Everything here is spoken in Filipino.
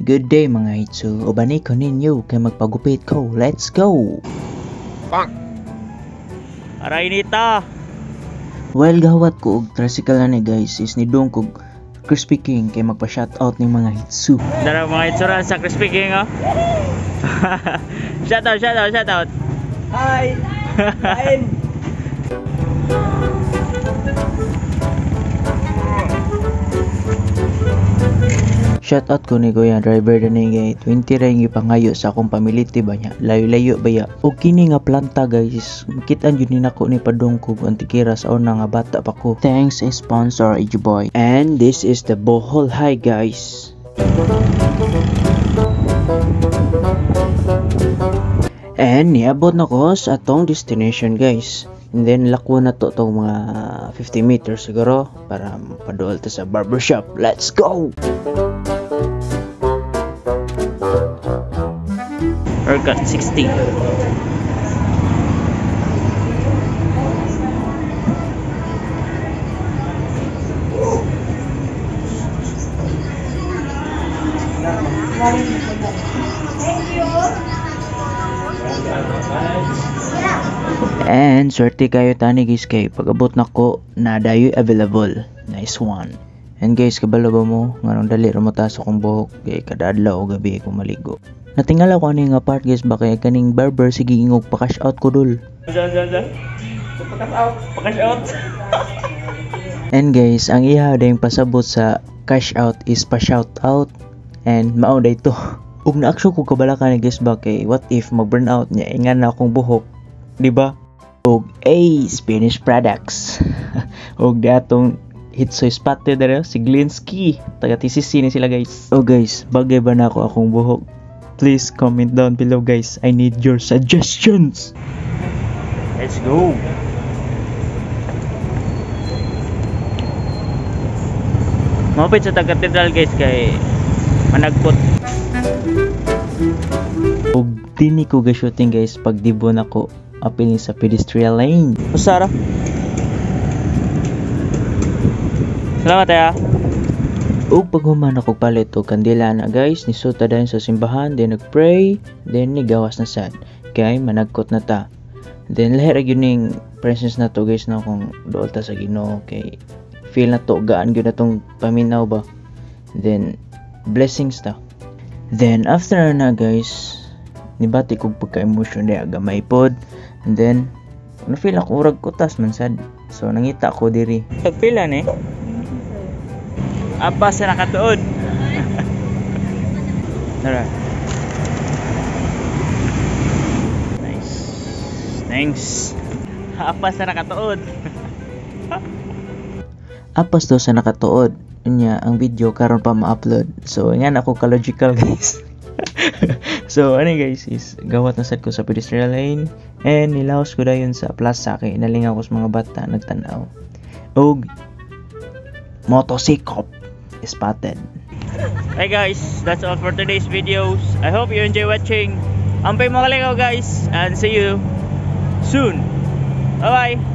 Good day mga hitsu, ubani ko ninyo kay magpagupit ko. Let's go! Pang! Aray nita! While gawat ko og tricycle na ni guys is nidong kog Crispy King kay magpa-shoutout ng mga hitsu. Dara mga hitsu sa Crispy King oh. Shoutout! Hi! Kain! Shoutout ko ni Kuya driver na ni 20 ring ipangayo sa akong pamiliti ba niya. Layo-layo ba ya? O kini nga planta guys. Kitaan yun din ako ni Padongkog ang tikira sa una nga bata pa ko. Thanks sponsor Boy. And this is the Bohol High guys. And niabot na ko sa atong destination guys. And then lakwa na to tong mga 50 meters siguro para paduol to sa barbershop. Let's go! Haircut 60. And swerte kayo tani guys kay pag-abot na ko na dayoy available. Nice one. And guys kabalo ba mo nganong dali ra mo ta sa akong buhok kay kada adlaw o gabi ko maligo. Natingala ko ani nga part guys ba kay kaning barber sige ingog pa-cash out ko dul. Pa-cash out. And guys, ang iha dayong pasabot sa cash out is pa-shout out and mao day to. Ug na-action ko kabala ka ni guys ba kay what if mag-burn out niya ingan na akong buhok, di ba? Og Spanish products. Og datong hitsoy spotted dere si Glinsky. Taga TCC ni sila guys. Oh guys, bagay ba na ako akong buhok? Please comment down below guys. I need your suggestions. Let's go. Mapit sa Katedral guys kay managpot. Og dini ko ga-shooting guys pag dibon ako apil sa pedestrian lane. Usara. Salamat ya. Ug paghuman ako palit og kandila na guys, nisuta dayon sa simbahan, then nagpray, then nigawas na sad. Kay managkot na ta. Then lahi ra gyud ning presence na to guys na kung dool ta sa Ginoo kay feel na to gaan gyud natong paminaw ba. Then blessings ta. Then after na guys, nibati kog pagka-emotion day gamay pod. And then na feel ako urag kutas man sad. So nangita ko diri. Pagpila ni. Apa sa nakatuod. Tara. Nice. Thanks. Apa sa nakatuod. Apas daw sa nakatuod niya ang video karon pa ma-upload. So nga ako ka-logical guys. So ano guys is gawat na sad ko sa pedestrian lane and nilaos ko dayon sa plaza kay nalingaw ko sa mga bata nagtan-aw. Og motorcycle spotted. Hey guys, that's all for today's videos. I hope you enjoy watching. Ampay mo kalikaw guys and see you soon. Bye bye.